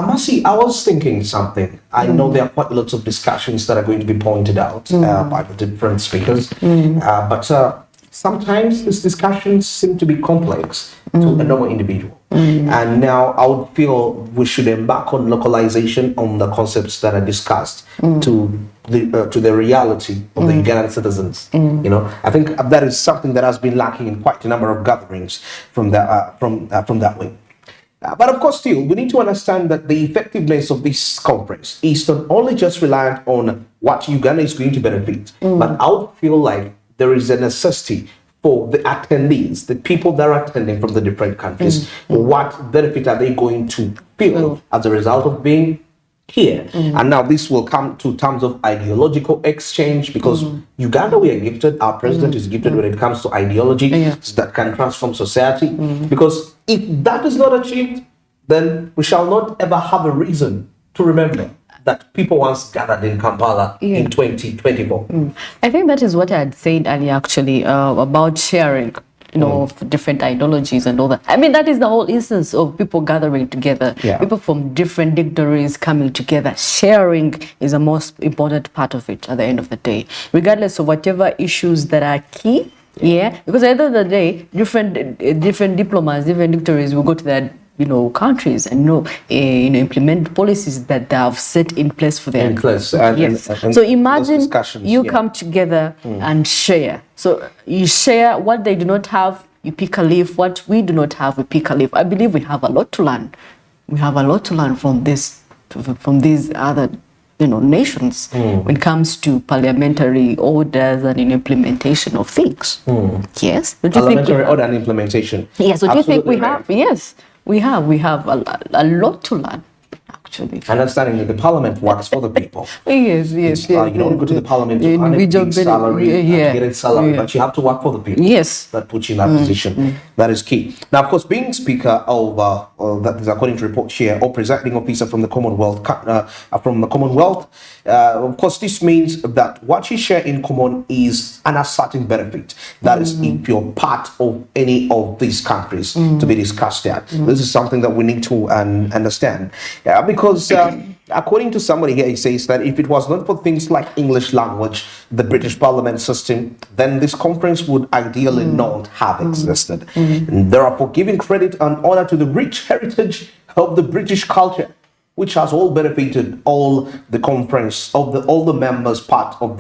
Mercy, I was thinking something. I know there are quite lots of discussions that are going to be pointed out by the different speakers, but sometimes these discussions seem to be complex to a normal individual. And now I would feel we should embark on localization on the concepts that are discussed to the reality of the Ugandan citizens. You know, I think that is something that has been lacking in quite a number of gatherings from that way. But of course, still, we need to understand that the effectiveness of this conference is not only just reliant on what Uganda is going to benefit, but I would feel like there is a necessity for the attendees, the people that are attending from the different countries. What benefit are they going to feel as a result of being here? And now this will come to terms of ideological exchange, because Uganda, we are gifted, our president is gifted when it comes to ideology that can transform society. Because if that is not achieved, then we shall not ever have a reason to remember that people once gathered in Kampala in 2024. I think that is what I had said earlier, actually, about sharing, you know, of different ideologies and all that. I mean, that is the whole essence of people gathering together. People from different dignitaries coming together. Sharing is the most important part of it at the end of the day, regardless of whatever issues that are key. Because at the end of the day, different diplomats, different dignitaries will go to their countries and implement policies that they have set in place for them. So imagine you come together and share. So you share what they do not have, you pick a leaf. What we do not have, we pick a leaf. I believe we have a lot to learn. We have a lot to learn from these other nations when it comes to parliamentary orders and in implementation of things. Yes. Parliamentary order and implementation. Yes. So do you think we have? Yes. We have a lot to learn, actually. Understanding that the parliament works for the people. Yes. You don't go to the parliament to earn a big salary, get a salary, but you have to work for the people. Yes. That puts you in that position. That is key. Now, of course, being speaker of, that is according to report here, or presiding officer from the Commonwealth, of course, this means that what you share in common is an certain benefit. That is, if you're part of any of these countries to be discussed at. This is something that we need to understand. Because according to somebody here, he says that if it was not for things like English language, the British Parliament system, then this conference would ideally not have existed. And therefore, giving credit and honor to the rich heritage of the British culture, which has all benefited all the conference of all the members part of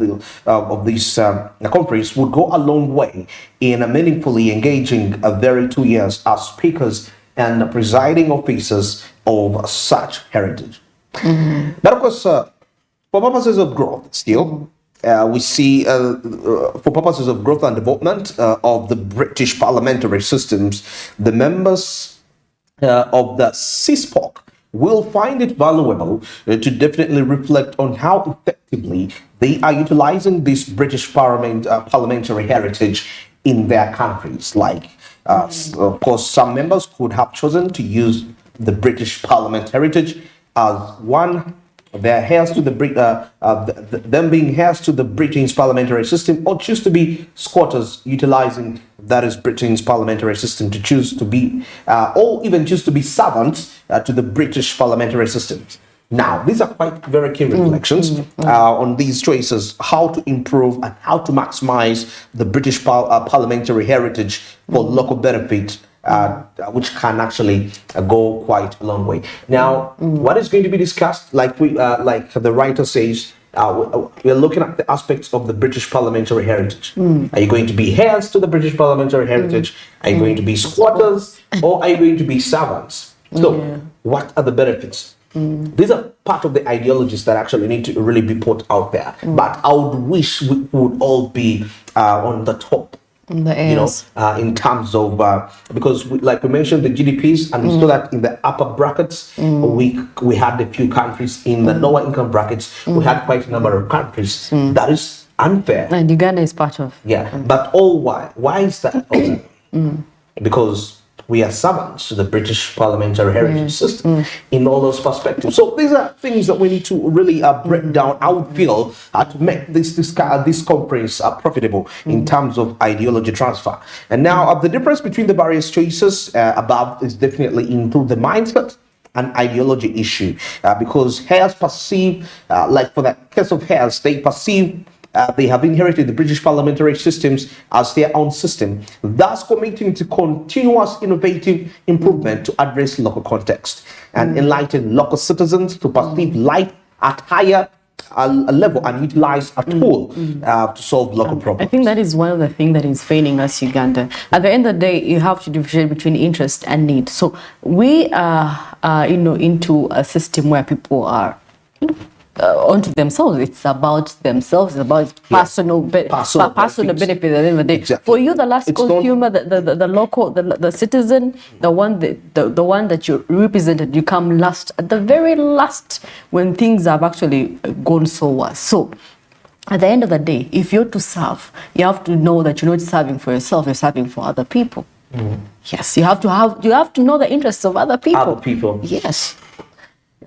this conference, would go a long way in meaningfully engaging a very 2 years as speakers and presiding officers of such heritage. But of course, for purposes of growth, still, we see for purposes of growth and development of the British parliamentary systems, the members of the CISPOC will find it valuable to definitely reflect on how effectively they are utilizing this British parliamentary heritage in their countries. Like, of course, some members could have chosen to use the British Parliament heritage as one, their heirs to them being heirs to the Britain's parliamentary system, or choose to be squatters utilizing that is Britain's parliamentary system to choose to be, or even choose to be servants to the British parliamentary systems. Now, these are quite very key reflections on these choices, how to improve and how to maximize the British parliamentary heritage for local benefit, which can actually go quite a long way. Now, what is going to be discussed, like the writer says, we're looking at the aspects of the British parliamentary heritage. Are you going to be heirs to the British parliamentary heritage? Are you going to be squatters? Or are you going to be servants? So, what are the benefits? These are part of the ideologies that actually need to really be put out there. But I would wish we would all be on the top. In terms of because like we mentioned the GDPs, and we saw that in the upper brackets we had a few countries. In the lower income brackets we had quite a number of countries. That is unfair, and Uganda is part of. But why is that? Because we are servants to the British parliamentary heritage system in all those perspectives. So these are things that we need to really break down. I would feel to make this conference profitable in terms of ideology transfer. And now the difference between the various choices above is definitely into the mindset an ideology issue, because heirs perceive, like for the case of heirs, they perceive they have inherited the British parliamentary systems as their own system, thus committing to continuous innovative improvement to address local context and enlighten local citizens to perceive life at higher level and utilize a tool to solve local problems. I think that is one of the things that is failing us, Uganda. At the end of the day, you have to differentiate between interest and need. So we are, into a system where people are onto themselves. It's about themselves. It's about personal benefit at the end of the day. Exactly. For you, the last consumer, the local, the citizen, the one that you represented, you come last, at the very last, when things have actually gone so worse. So at the end of the day, if you're to serve, you have to know that you're not serving for yourself, you're serving for other people. Yes, you have to know the interests of other people. Other people. Yes.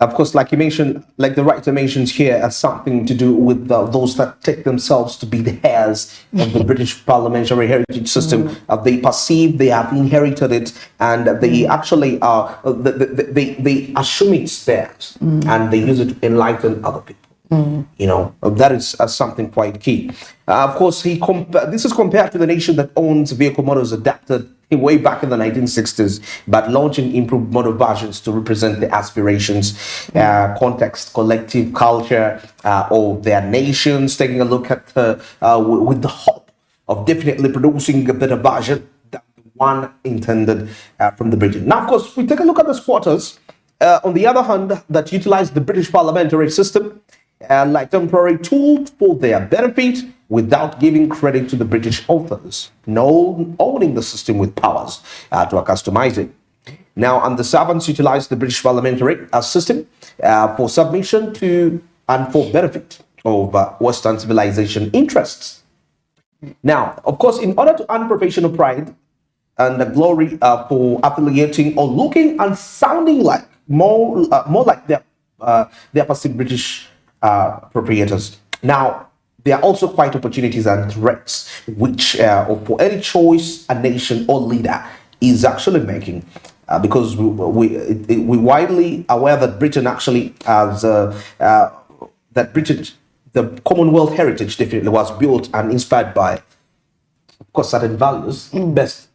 Of course, like you mentioned, like the writer mentions here, has something to do with those that take themselves to be the heirs of the British parliamentary heritage system. They perceive they have inherited it, and they actually they assume it's theirs, and they use it to enlighten other people. That is something quite key. Of course, this is compared to the nation that owns vehicle models adapted way back in the 1960s, but launching improved model versions to represent the aspirations, context, collective culture of their nations, taking a look at with the hope of definitely producing a better version than the one intended from the British. Now, of course, we take a look at the squatters, on the other hand, that utilize the British parliamentary system like temporary tool for their benefit without giving credit to the British authors, owning the system with powers to customize it. Now, and the servants utilize the British parliamentary system for submission to and for benefit of Western civilization interests. Now, of course, in order to earn professional pride and the glory for affiliating or looking and sounding like more like their perceived British proprietors. Now, there are also quite opportunities and threats which for any choice a nation or leader is actually making, because we widely aware that Britain actually has that Britain, the Commonwealth heritage definitely was built and inspired by, of course, certain values best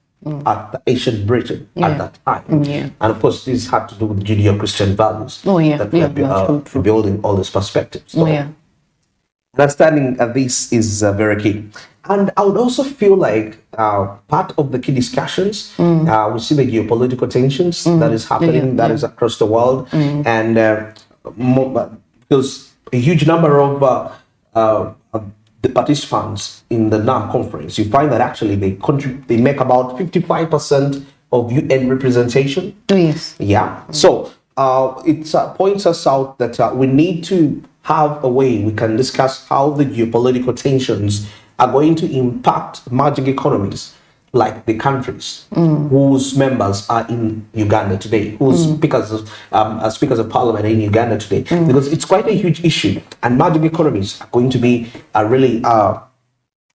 at the ancient Britain at that time. And of course, this had to do with Judeo-Christian values that were building all these perspectives. So, understanding this is very key. And I would also feel like part of the key discussions, we see the geopolitical tensions that is happening, that is across the world. And because a huge number of the participants in the NAM conference, you find that actually they make about 55% of UN representation. So it points us out that we need to have a way we can discuss how the geopolitical tensions are going to impact emerging economies like the countries whose members are in Uganda today, whose speakers of parliament are in Uganda today, because it's quite a huge issue, and emerging economies are going to be really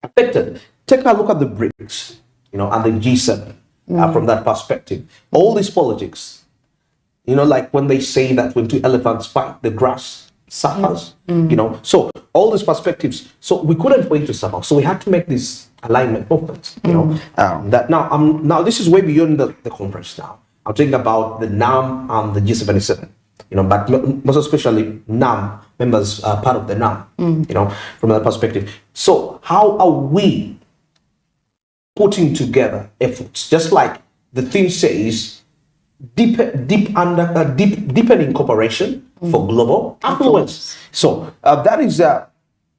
affected. Take a look at the BRICS, and the G7 from that perspective. All these politics, like when they say that when two elephants fight, the grass suffers, so all these perspectives. So we couldn't wait to suffer. So we had to make this alignment movement, that now this is way beyond the conference now. I'm talking about the NAM and the G77, but most especially NAM members are part of the NAM, from that perspective. So how are we putting together efforts, just like the theme says, deepening cooperation for global affluence. So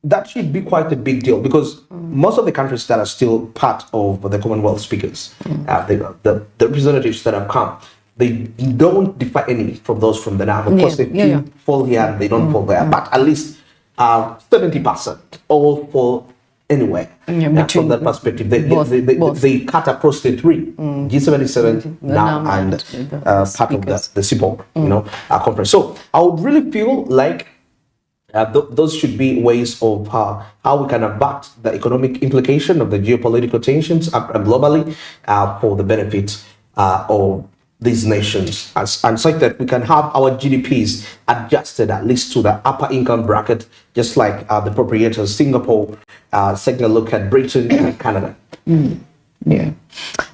that should be quite a big deal, because most of the countries that are still part of the Commonwealth speakers, the representatives that have come, they don't differ any from those from the NAM. Of course, they fall here and they don't fall there, but at least 70% all fall anywhere. From that perspective, they cut across the three, G77, NAM, and part of the CIPOC, conference. So I would really feel like those should be ways of how we can abut the economic implication of the geopolitical tensions globally for the benefit of these nations, and such that we can have our GDPs adjusted at least to the upper income bracket, just like the proprietors Singapore, taking a look at Britain and Canada. Yeah.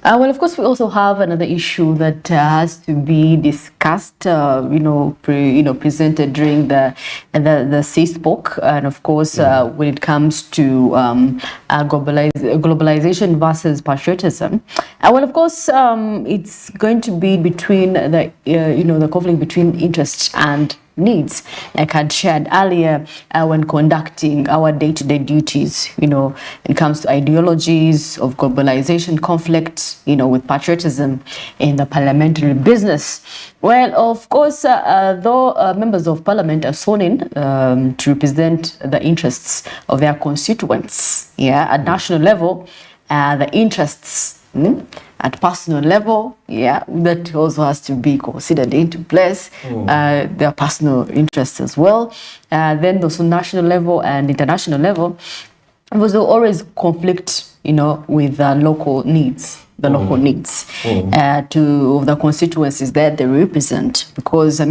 Well, of course, we also have another issue that has to be discussed, presented during the CSPOC, and of course, when it comes to globalization versus patriotism. Well, of course, it's going to be between the conflict between interests and needs, like I'd shared earlier when conducting our day-to-day duties, when it comes to ideologies of globalization conflicts, with patriotism in the parliamentary business. Well, of course, though members of parliament are sworn in to represent the interests of their constituents, at national level, the interests at personal level, that also has to be considered into place. Their personal interests as well. Then also national level and international level, was always conflict, with local needs. The local needs to the constituencies that they represent, because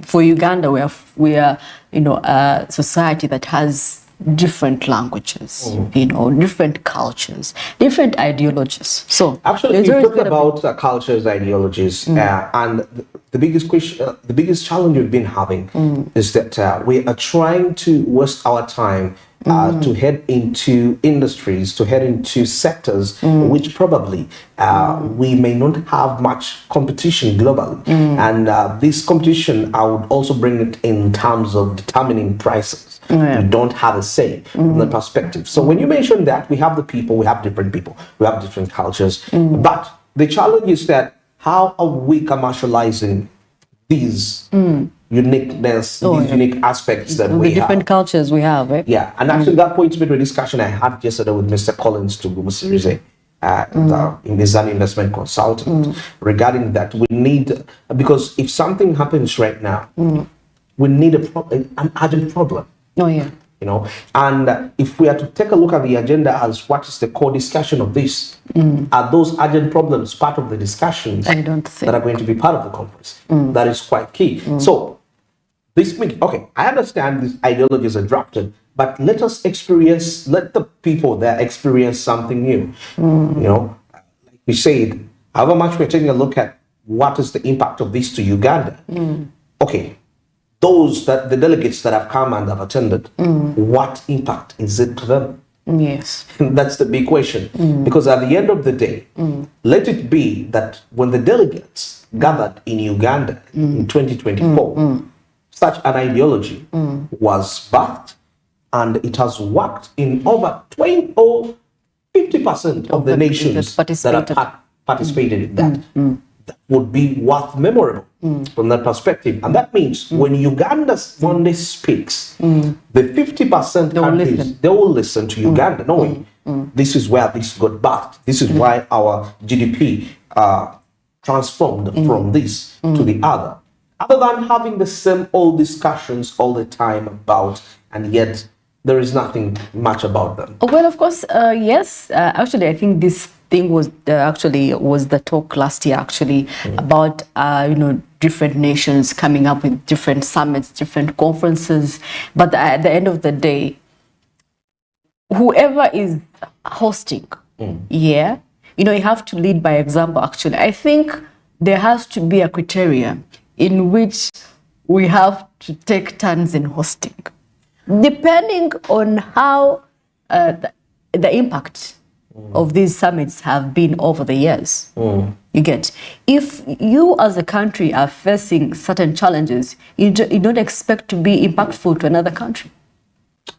for Uganda we are a society that has different languages, different cultures, different ideologies. So actually, you talked about cultures, ideologies, and the biggest question, the biggest challenge we've been having is that we are trying to waste our time to head into industries, to head into sectors which probably we may not have much competition globally. And this competition, I would also bring it in terms of determining prices. We don't have a say from the perspective. So when you mention that, we have the people, we have different people, we have different cultures. But the challenge is that how are we commercializing these uniqueness, these unique aspects that we have. The different cultures we have, right? Yeah, and actually that points me to a discussion I had yesterday with Mr. Collins Tugumusirise, the investment consultant, regarding that. We need, because if something happens right now, we need an urgent problem. Oh, yeah. And if we are to take a look at the agenda as what is the core discussion of this, are those urgent problems part of the discussions I don't think that are going to be part of the conference? That is quite key. So this means, okay, I understand these ideologies are drafted, but let us experience, let the people there experience something new. Like we said, however much we're taking a look at what is the impact of this to Uganda. Okay, the delegates that have come and have attended, what impact is it to them? Yes. That's the big question. Because at the end of the day, let it be that when the delegates gathered in Uganda in 2024, such an ideology was birthed, and it has worked in over 20 or 50% of the nations that have participated in that. That would be worth memorable from that perspective. And that means when Uganda one day speaks, the 50% countries, they will listen to Uganda, knowing this is where this got birthed. This is why our GDP transformed from this to the other. Other than having the same old discussions all the time about, and yet there is nothing much about them. Well, of course, yes. Actually, I think this thing was the talk last year, about different nations coming up with different summits, different conferences. But at the end of the day, whoever is hosting, you have to lead by example. Actually, I think there has to be a criteria in which we have to take turns in hosting, depending on how the impact of these summits have been over the years. You get, if you as a country are facing certain challenges, you don't expect to be impactful to another country.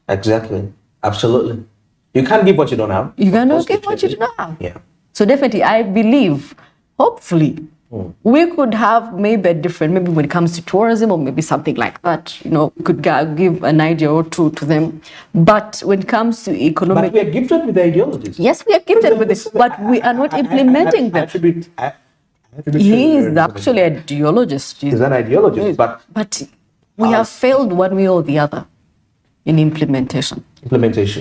Exactly. Absolutely. You can't give what you don't have. You cannot give what you don't have. Yeah. So definitely, I believe, hopefully, we could have maybe maybe when it comes to tourism or maybe something like that, we could give an idea or two to them. But when it comes to economic... But we are gifted with ideologies. Yes, we are gifted with it, but we are not implementing them. He is actually an ideologist. He's an ideologist, but we have failed one way or the other in implementation.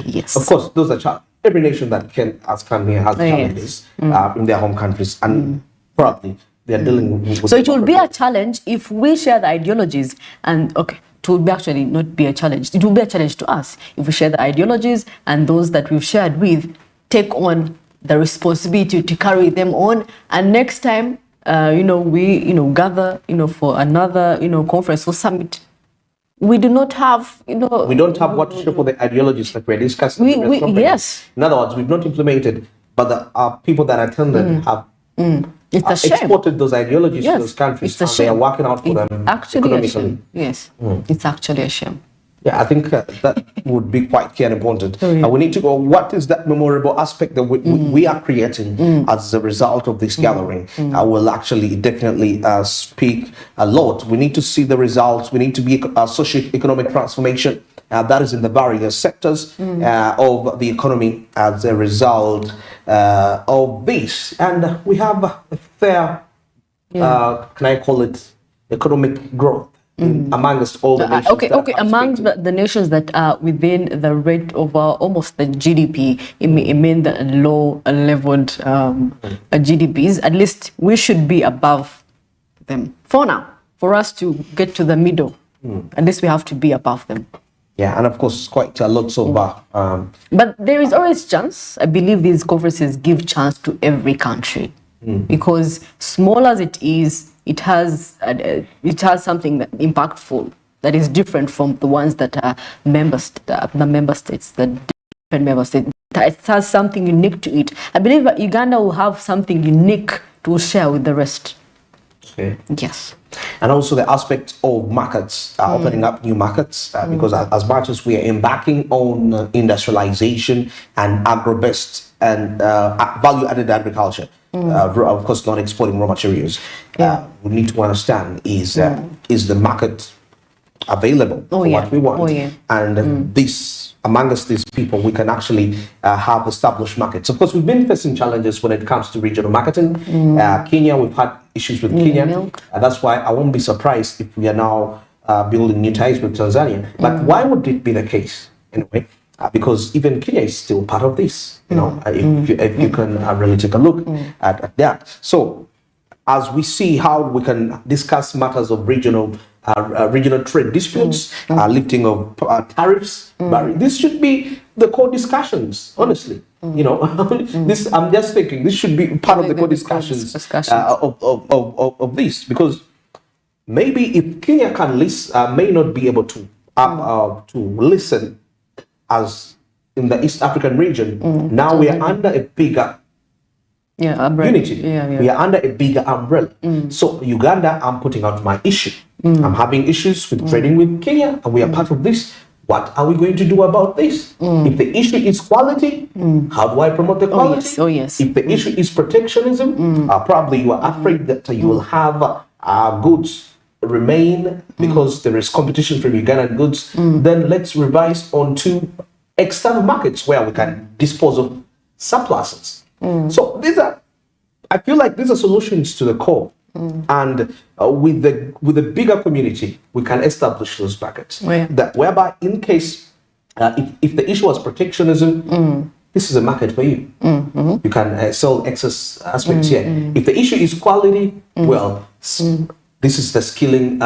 Yes. Of course, those are every nation that has come here has challenges in their home countries, and probably they're dealing with. So it will be a challenge if we share the ideologies and, okay, it will be actually not be a challenge. It will be a challenge to us if we share the ideologies and those that we've shared with take on the responsibility to carry them on. And next time, we, gather, for another, conference or summit, we do not have, we don't have what to show for the ideologies that we're discussing. Yes. In other words, we've not implemented, but the people that attended have it's a shame. exported those ideologies to those countries, and they are working out for them economically. Yes, it's actually a shame. Yeah, I think that would be quite key and important. We need to go, what is that memorable aspect that we are creating as a result of this gathering? I will actually definitely speak a lot. We need to see the results. We need to be a socio-economic transformation that is in the various sectors of the economy as a result of this. And we have a fair, can I call it, economic growth amongst all the nations. Among the nations that are within the rate of almost the GDP, I mean the low leveled GDPs, at least we should be above them. For now, for us to get to the middle, at least we have to be above them. Yeah, and of course, quite a lot of. But there is always chance. I believe these conferences give chance to every country because small as it is, it has something that impactful that is different from the ones that are the member states, the different member states. It has something unique to it. I believe that Uganda will have something unique to share with the rest. Okay. Yes. And also the aspect of markets, opening up new markets, because as much as we are embarking on industrialization and agro-based and value-added agriculture, of course not exporting raw materials, we need to understand is the market available for what we want? And this, among us, these people, we can actually have established markets. Of course, we've been facing challenges when it comes to regional marketing. Kenya, we've had issues with Kenya. That's why I won't be surprised if we are now building new ties with Tanzania. But why would it be the case, anyway? Because even Kenya is still part of this, if you can really take a look at that. So, as we see how we can discuss matters of regional trade disputes, lifting of tariffs, but this should be the core discussions, honestly. This, I'm just thinking, this should be part of the core discussions of this, because maybe if Kenya can listen, may not be able to listen as in the East African region. Now we are under a bigger unity. We are under a bigger umbrella. So Uganda, I'm putting out my issue. I'm having issues with trading with Kenya, and we are part of this. What are we going to do about this? If the issue is quality, how do I promote the quality? If the issue is protectionism, probably you are afraid that you will have goods remain because there is competition from Ugandan goods. Then let's revise onto external markets where we can dispose of surpluses. So I feel like these are solutions to the core. And with the bigger community, we can establish those buckets. That whereby, in case if the issue was protectionism, this is a market for you. You can sell excess aspects here. If the issue is quality, well, this is the skilling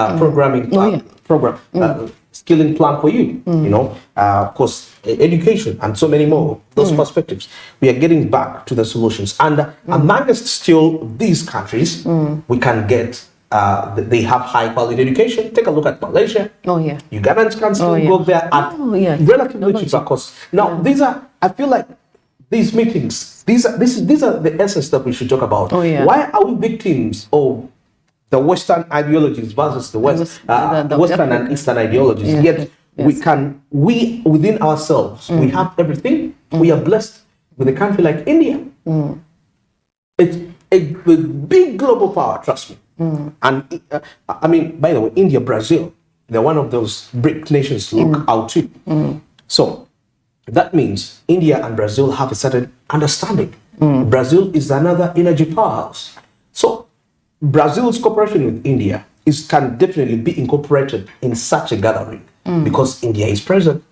skilling plan for you. Of course, education and so many more. Those perspectives. We are getting back to the solutions, and amongst still these countries, we can get. They have high quality education. Take a look at Malaysia. Ugandans can still go there at relatively cheaper costs. Now, these are. I feel like these meetings. These are the essence that we should talk about. Why are we victims of the Western ideologies versus the Western and Eastern ideologies? Yet we within ourselves, we have everything. We are blessed with a country like India. It's a big global power, trust me. And I mean, by the way, India, Brazil, they're one of those BRIC nations to look out to. So that means India and Brazil have a certain understanding. Brazil is another energy powerhouse. So Brazil's cooperation with India can definitely be incorporated in such a gathering because India is present.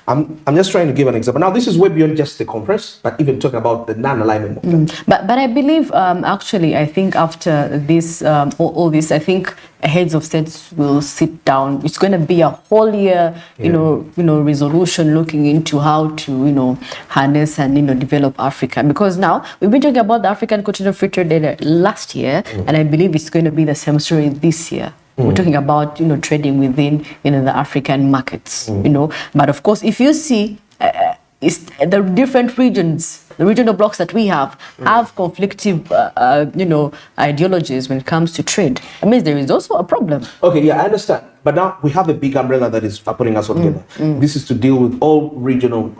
I'm just trying to give an example. Now, this is way beyond just the conference, but even talking about the non-alignment movement. But I believe actually, I think after this, all this, I think heads of states will sit down. It's going to be a whole year, you know, resolution looking into how to, harness and develop Africa. Because now we've been talking about the African Continental Free Trade Area last year, and I believe it's going to be the same story this year. We're talking about trading within the African markets, But of course, if you see it's the different regions, the regional blocks that we have conflictive, ideologies when it comes to trade. I mean, there is also a problem. Okay, yeah, I understand. But now we have a big umbrella that is putting us all together. This is to deal with all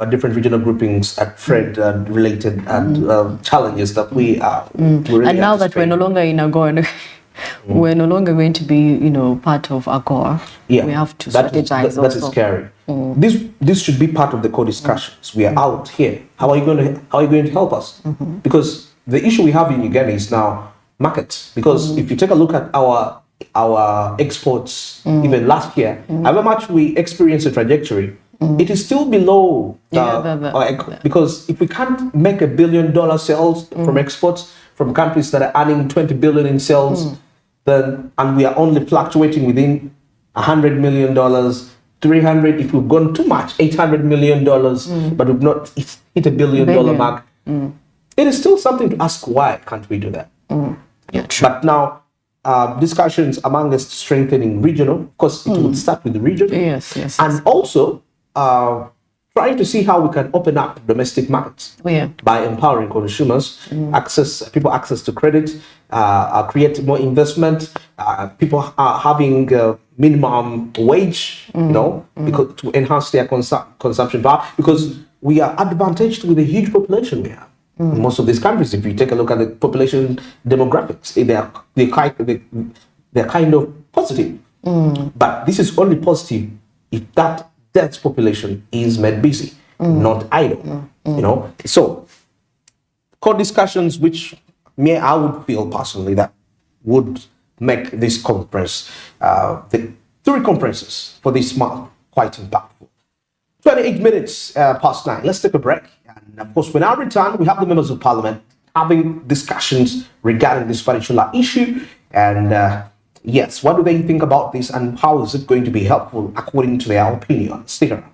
different regional groupings at trade related and challenges that we are. Really and now that we're no longer in AGOA. We're no longer going to be, part of AGOA. Yeah, we have to strategize. That is scary. This should be part of the core discussions. We are out here. How are you going to help us? Because the issue we have in Uganda is now markets. Because if you take a look at our exports, even last year, however much we experienced a trajectory, it is still below. Because if we can't make $1 billion sales from exports from countries that are earning 20 billion in sales, then and we are only fluctuating within $100 million, 300. If we've gone too much, $800 million, but we've not hit $1 billion mark. It is still something to ask. Why can't we do that? Yeah, true. But now, discussions among us strengthening regional. Of course, it would start with the region. Yes. And also trying to see how we can open up domestic markets by empowering consumers, people access to credit, create more investment, people are having minimum wage, because to enhance their consumption power, because we are advantaged with the huge population we have. In most of these countries, if you take a look at the population demographics, they're kind of positive. But this is only positive if that dense population is made busy, not idle. So core discussions which I would feel personally that would make this conference, the 3 conferences for this month, quite impactful. 28 minutes past 9. Let's take a break. And of course, when I return, we have the members of parliament having discussions regarding this particular issue. And yes, what do they think about this and how is it going to be helpful according to their opinion? Stick around.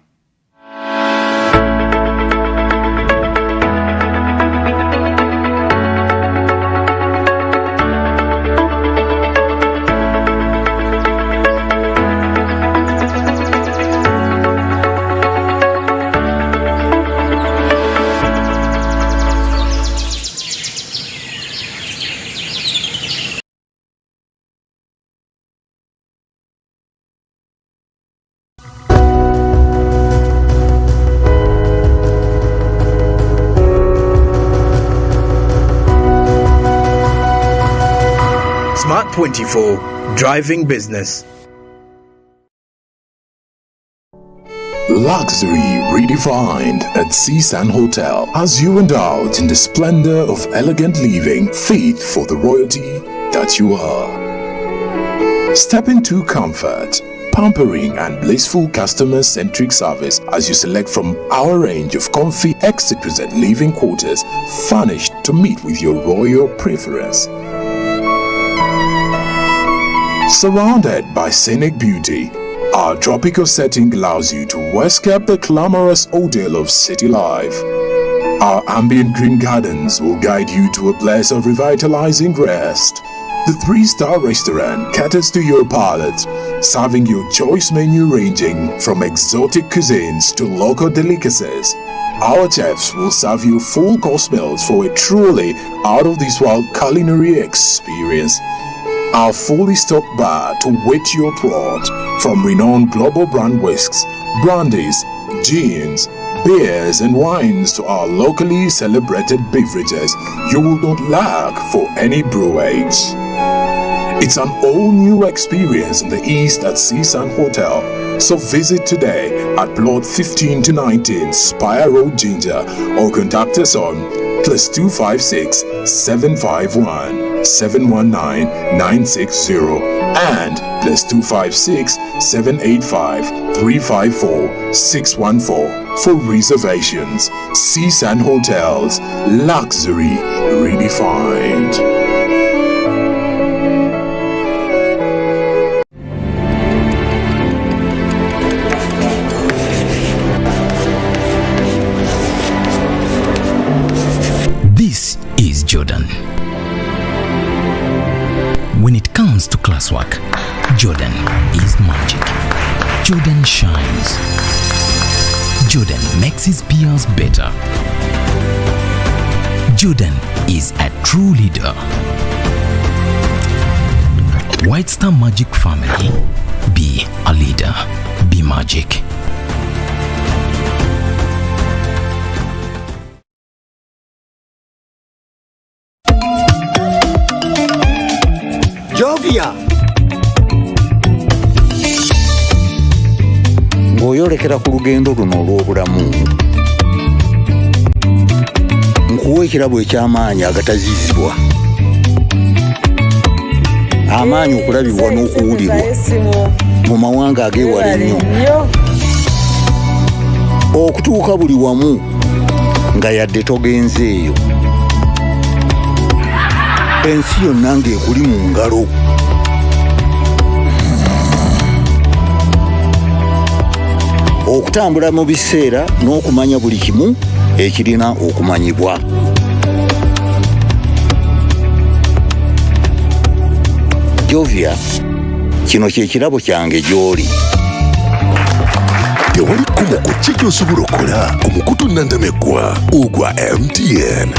Smart 24, driving business. Luxury redefined at Seasan Hotel as you indulge in the splendor of elegant living fit for the royalty that you are. Step into comfort, pampering and blissful customer-centric service as you select from our range of comfy exquisite living quarters furnished to meet with your royal preference. Surrounded by scenic beauty, our tropical setting allows you to escape the glamorous ordeal of city life. Our ambient green gardens will guide you to a place of revitalizing rest. The 3-star restaurant caters to your palate, serving your choice menu ranging from exotic cuisines to local delicacies. Our chefs will serve you full-course meals for a truly out-of-this-world culinary experience. Our fully stocked bar to whet your throat, from renowned global brand whisks, brandies, gins, beers and wines to our locally celebrated beverages, you will not lack for any brew age. It's an all-new experience in the East at Seasan Hotel. So visit today at Plot 15 to 19 Spire Road, Ginger, or contact us on +256 751 719-960 and +256 785 354 614 for reservations. Seasand Hotels, luxury redefined. This is Jordan. When it comes to classwork, Jordan is magic. Jordan shines. Jordan makes his peers better. Jordan is a true leader. White Star Magic family. Be a leader. Be magic. Jovia ng'oyolekera ku lugendo luno olw'obulamu nkuwa ekirabo eky'amaanyi agatazizibwa, amaanyi okulabibwa n'okuwulirwa mu mawanga ag'ewala ennyo, okutuuka buli wamu nga yadde togenzeeyo, ensi yonna ng'ekuli mu ngalo. Okutambula mu biseera n'okumanya buli kimu ekirina okumanyibwa. Jovia, kino kye kirabo kyange gy'oli. Tewali kkubo ku ki ky'osobola okukola ku mukutu nnandameggwa ogwa MTN.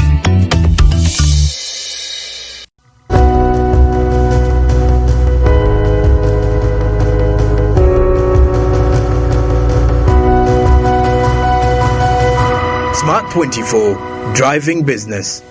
Smart 24, driving business.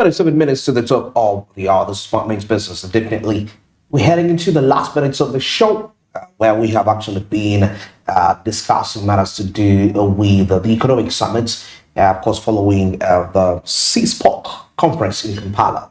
Seven minutes to the top of the hour, the Smart Means Business. And definitely, we're heading into the last minutes of the show, where we have actually been discussing matters to do with the economic summits, of course, following the CSPOC conference in Kampala,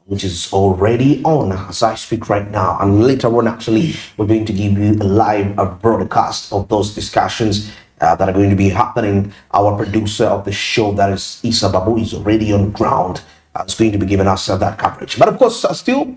which is already on as I speak right now. And later on, actually, we're going to give you a live broadcast of those discussions that are going to be happening. Our producer of the show, that is Issa Babu, is already on ground. It's going to be giving us that coverage. But of course, still,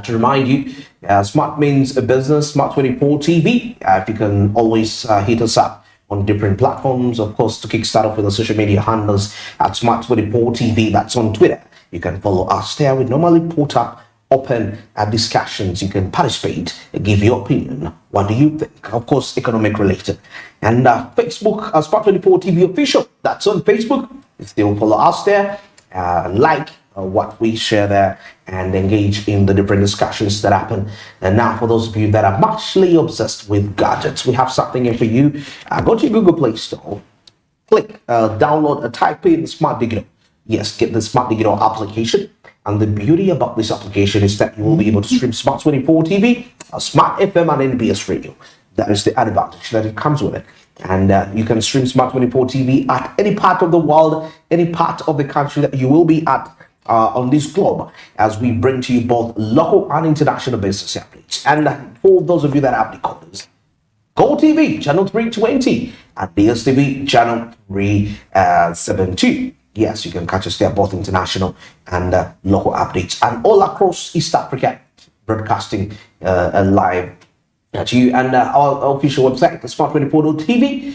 to remind you, Smart Means a Business, Smart 24 TV. If you can always hit us up on different platforms, of course, to kickstart off with the social media handles at Smart 24 TV. That's on Twitter. You can follow us there. We normally put up open discussions. You can participate, give your opinion. What do you think? Of course, economic related. And Facebook, Smart 24 TV official. That's on Facebook. You still follow us there. Like what we share there and engage in the different discussions that happen. And now, for those of you that are muchly obsessed with gadgets, we have something in for you. Go to your Google Play Store, click download, type in Smart Digital. Yes, get the Smart Digital application. And the beauty about this application is that you will be able to stream Smart 24 TV, Smart FM, and NBS Radio. That is the advantage that it comes with it. And you can stream Smart 24 TV at any part of the world, any part of the country that you will be at on this globe, as we bring to you both local and international business updates. And for those of you that have decoders, GOTV channel 320 and DSTV channel 372. Yes, you can catch us there, both international and local updates, and all across East Africa, broadcasting live to you. And our official website, smart24.tv,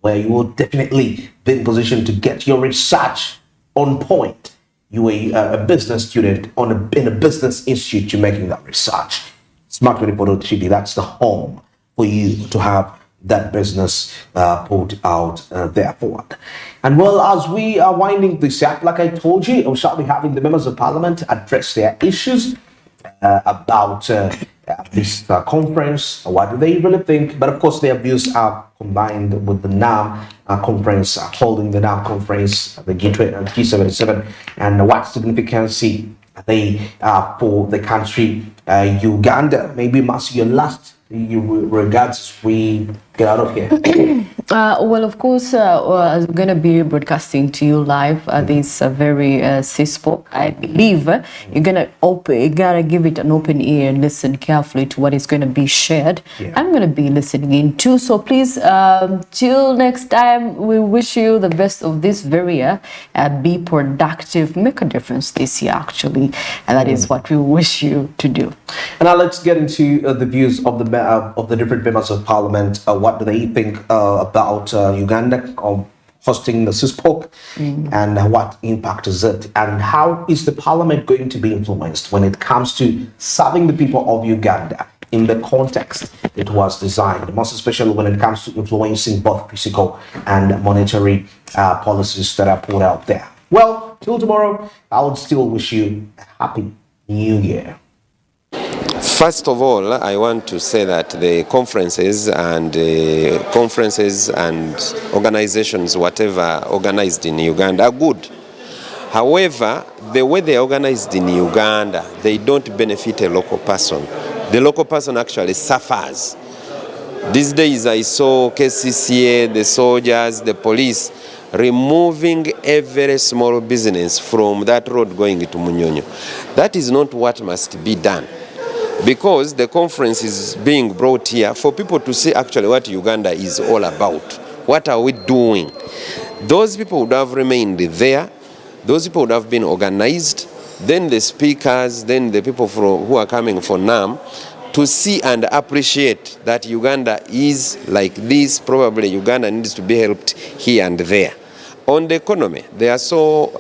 where you will definitely be in position to get your research on point. You are a business student in a business institute, you're making that research. Smart24.tv, that's the home for you to have that business put out there forward. And well, as we are winding this up, like I told you, we shall be having the members of parliament address their issues about this conference? What do they really think? But of course, their views are combined with the NAM conference, holding the NAM conference, the G77, and what significance they for the country Uganda. Maybe Masi, your last regards as we get out of here. Well, of course, I'm going to be broadcasting to you live this very CISPO. I believe you're gotta give it an open ear and listen carefully to what is going to be shared. Yeah. I'm going to be listening in too. So please, till next time, we wish you the best of this very year. Be productive, make a difference this year, actually. And that is what we wish you to do. And now let's get into the views of the different members of parliament. What do they think about Uganda hosting the CISPOC, and what impact is it, and how is the parliament going to be influenced when it comes to serving the people of Uganda in the context it was designed, most especially when it comes to influencing both fiscal and monetary policies that are put out there. Well, till tomorrow, I would still wish you a happy new year. First of all, I want to say that the conferences and organizations, whatever organized in Uganda, are good. However, the way they are organized in Uganda, they don't benefit a local person. The local person actually suffers. These days I saw KCCA, the soldiers, the police, removing every small business from that road going to Munyonyo. That is not what must be done. Because the conference is being brought here for people to see actually what Uganda is all about. What are we doing? Those people would have remained there. Those people would have been organized. Then the speakers, then the people who are coming for NAM, to see and appreciate that Uganda is like this. Probably Uganda needs to be helped here and there. On the economy, there are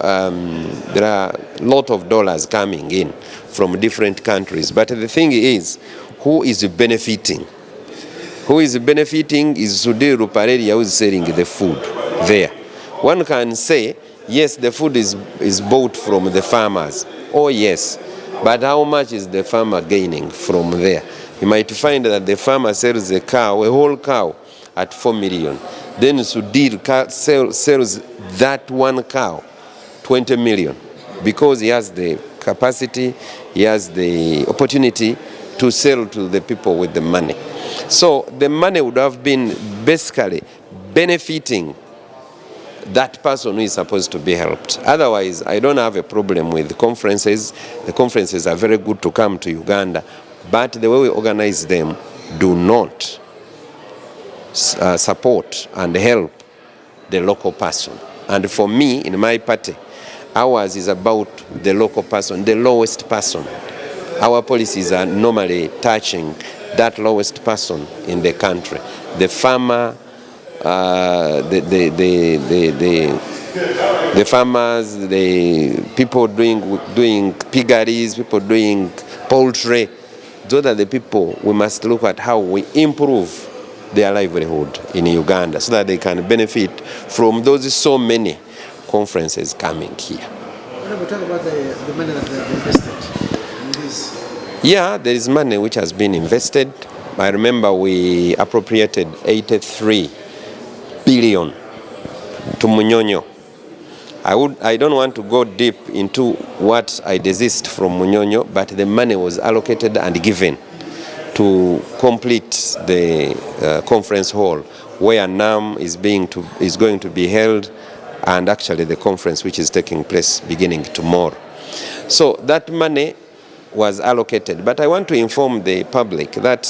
a lot of dollars coming in from different countries. But the thing is, who is benefiting? Who is benefiting is Sudhir Rupareli, who is selling the food there. One can say, yes, the food is bought from the farmers. Oh, yes. But how much is the farmer gaining from there? You might find that the farmer sells a whole cow, at 4 million. Then Sudhir sells that one cow 20 million because he has the capacity, he has the opportunity to sell to the people with the money. So the money would have been basically benefiting that person who is supposed to be helped. Otherwise, I don't have a problem with the conferences. The conferences are very good to come to Uganda, but the way we organize them do not support and help the local person. And for me, in my party, ours is about the local person, the lowest person. Our policies are normally touching that lowest person in the country. The farmer, the farmers, the people doing piggeries, people doing poultry. Those are the people we must look at how we improve their livelihood in Uganda so that they can benefit from those so many conferences coming here. When we talk about the money that they have invested in this? Yeah, there is money which has been invested. I remember we appropriated 83 billion to Munyonyo. I don't want to go deep into what I desist from Munyonyo, but the money was allocated and given to complete the conference hall where NAM is going to be held, and actually the conference which is taking place beginning tomorrow. So that money was allocated, but I want to inform the public that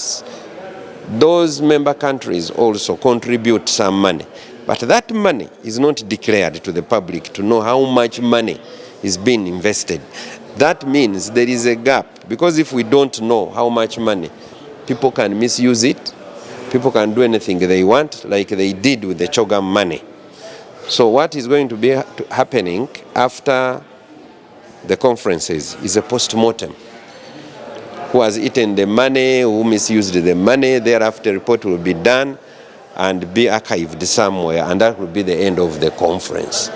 those member countries also contribute some money, but that money is not declared to the public to know how much money is being invested. That means there is a gap, because if we don't know how much money, people can misuse it, people can do anything they want, like they did with the Chogam money. So what is going to be happening after the conferences is a post-mortem. Who has eaten the money, who misused the money, thereafter report will be done and be archived somewhere, and that will be the end of the conference.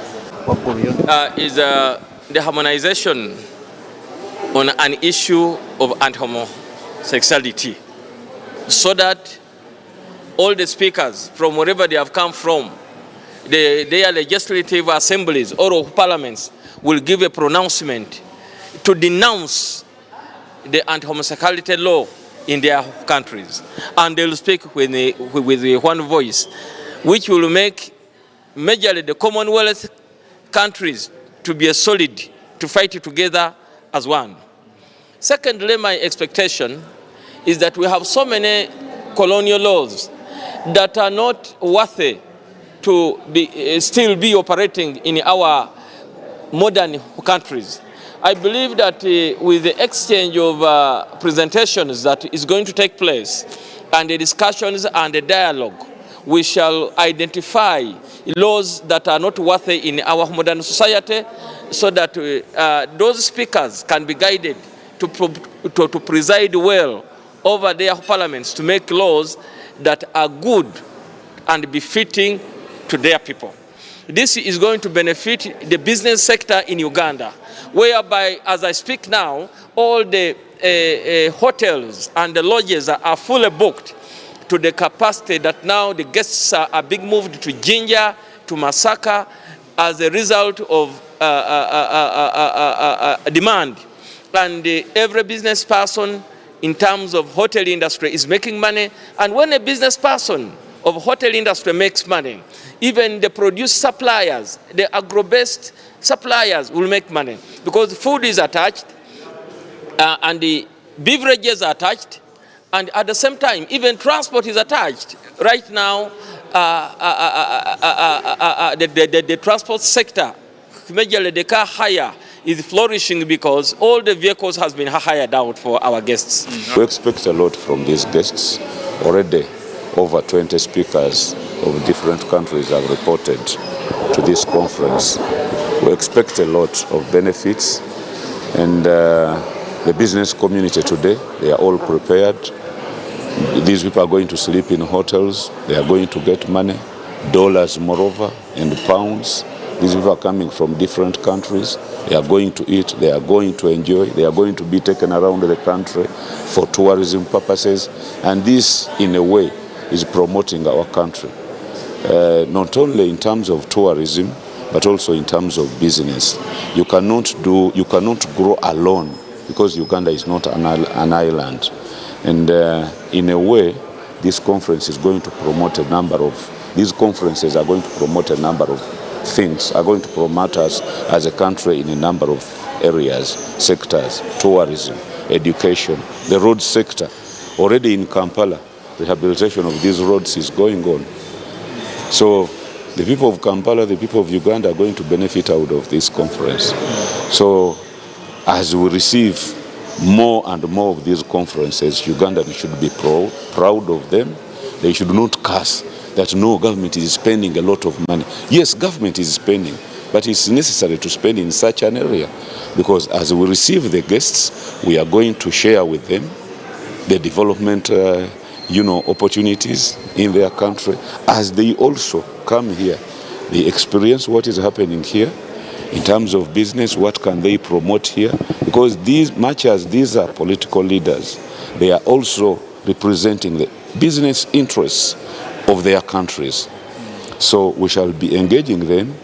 Is the harmonization on an issue of anti-homo sexuality, so that all the speakers from wherever they have come from, their legislative assemblies or of parliaments will give a pronouncement to denounce the anti-homosexuality law in their countries. And they will speak with one voice, which will make majorly the Commonwealth countries to be solid, to fight together as one. Secondly, my expectation is that we have so many colonial laws that are not worthy to still be operating in our modern countries. I believe that with the exchange of presentations that is going to take place, and the discussions and the dialogue, we shall identify laws that are not worthy in our modern society, so that those speakers can be guided to preside well over their parliaments, to make laws that are good and befitting to their people. This is going to benefit the business sector in Uganda, whereby, as I speak now, all the hotels and the lodges are fully booked to the capacity that now the guests are being moved to Jinja, to Masaka, as a result of demand. And every business person in terms of hotel industry is making money. And when a business person of hotel industry makes money, even the produce suppliers, the agro-based suppliers will make money, because food is attached and the beverages are attached, and at the same time even transport is attached. Right now the transport sector, majorly the car hire, is flourishing because all the vehicles has been hired out for our guests. We expect a lot from these guests. Already over 20 speakers of different countries have reported to this conference. We expect a lot of benefits, and the business community today, they are all prepared. These people are going to sleep in hotels, they are going to get money, dollars moreover, and pounds. These people are coming from different countries. They are going to eat, they are going to enjoy, they are going to be taken around the country for tourism purposes. And this, in a way, is promoting our country, not only in terms of tourism, but also in terms of business. You cannot grow alone, because Uganda is not an island. And in a way, this conference is going to promote a number of, these conferences are going to promote a number of things, are going to promote us as a country in a number of areas, sectors: tourism, education, the road sector. Already in Kampala, rehabilitation of these roads is going on. So the people of Kampala, the people of Uganda are going to benefit out of this conference. So as we receive more and more of these conferences, Ugandans should be proud of them. They should not curse that no, government is spending a lot of money. Yes, government is spending, but it's necessary to spend in such an area, because as we receive the guests, we are going to share with them the development opportunities in their country. As they also come here, they experience what is happening here in terms of business, what can they promote here, because much as these are political leaders, they are also representing the business interests of their countries. So we shall be engaging them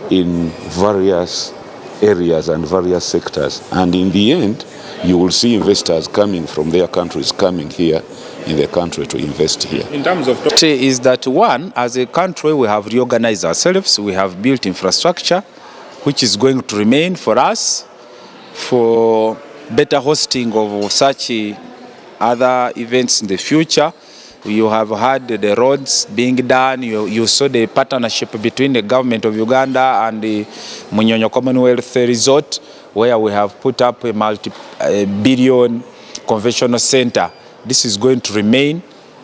in various areas and various sectors, and in the end you will see investors coming from their countries coming here in the country to invest here. In terms of is that, one, as a country we have reorganized ourselves, we have built infrastructure which is going to remain for us for better hosting of such other events in the future. You have had the roads being done. You saw the partnership between the government of Uganda and the Munyonyo Commonwealth Resort, where we have put up a multi-billion conventional center. This is going to remain,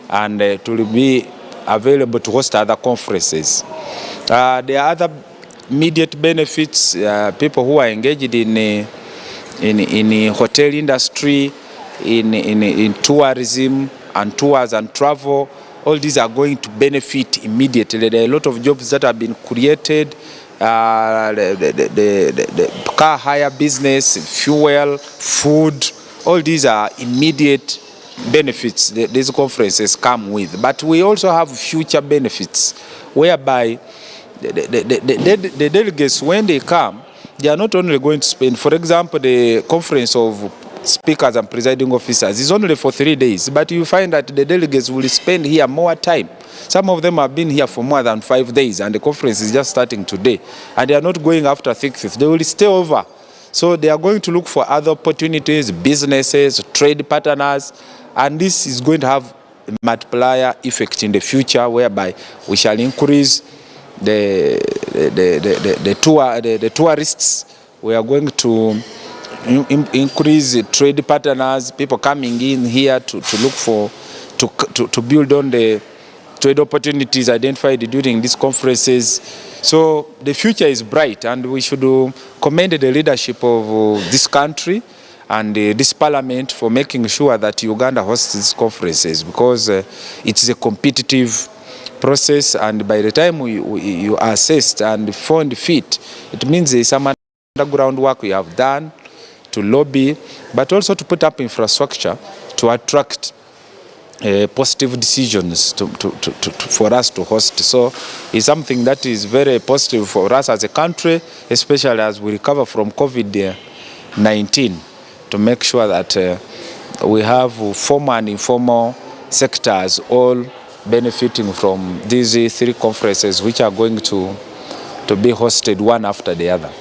and it will be available to host other conferences. There are other immediate benefits. People who are engaged in hotel industry, in tourism and tours and travel, all these are going to benefit immediately. There are a lot of jobs that have been created. The car hire business, fuel, food, all these are immediate benefits these conferences come with, but we also have future benefits whereby the delegates, when they come, they are not only going to spend, for example, the conference of speakers and presiding officers is only for 3 days, but you find that the delegates will spend here more time. Some of them have been here for more than 5 days, and the conference is just starting today, and they are not going after 6th. They will stay over. So they are going to look for other opportunities, businesses, trade partners, and this is going to have a multiplier effect in the future, whereby we shall increase the tourists. We are going to increase trade partners, people coming in here to look for, to build on the trade opportunities identified during these conferences. So the future is bright, and we should commend the leadership of this country and this parliament for making sure that Uganda hosts these conferences, because it is a competitive process, and by the time you are assessed and found fit, it means there is some underground work we have done to lobby, but also to put up infrastructure to attract positive decisions for us to host. So it's something that is very positive for us as a country, especially as we recover from COVID-19, to make sure that we have formal and informal sectors all benefiting from these 3 conferences, which are going to be hosted one after the other.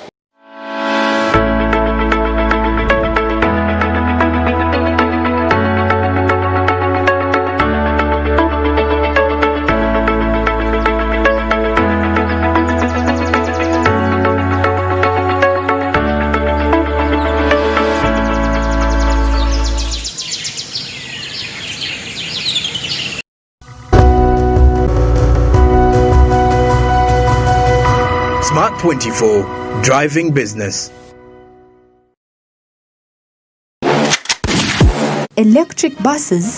Smart 24, driving business. Electric buses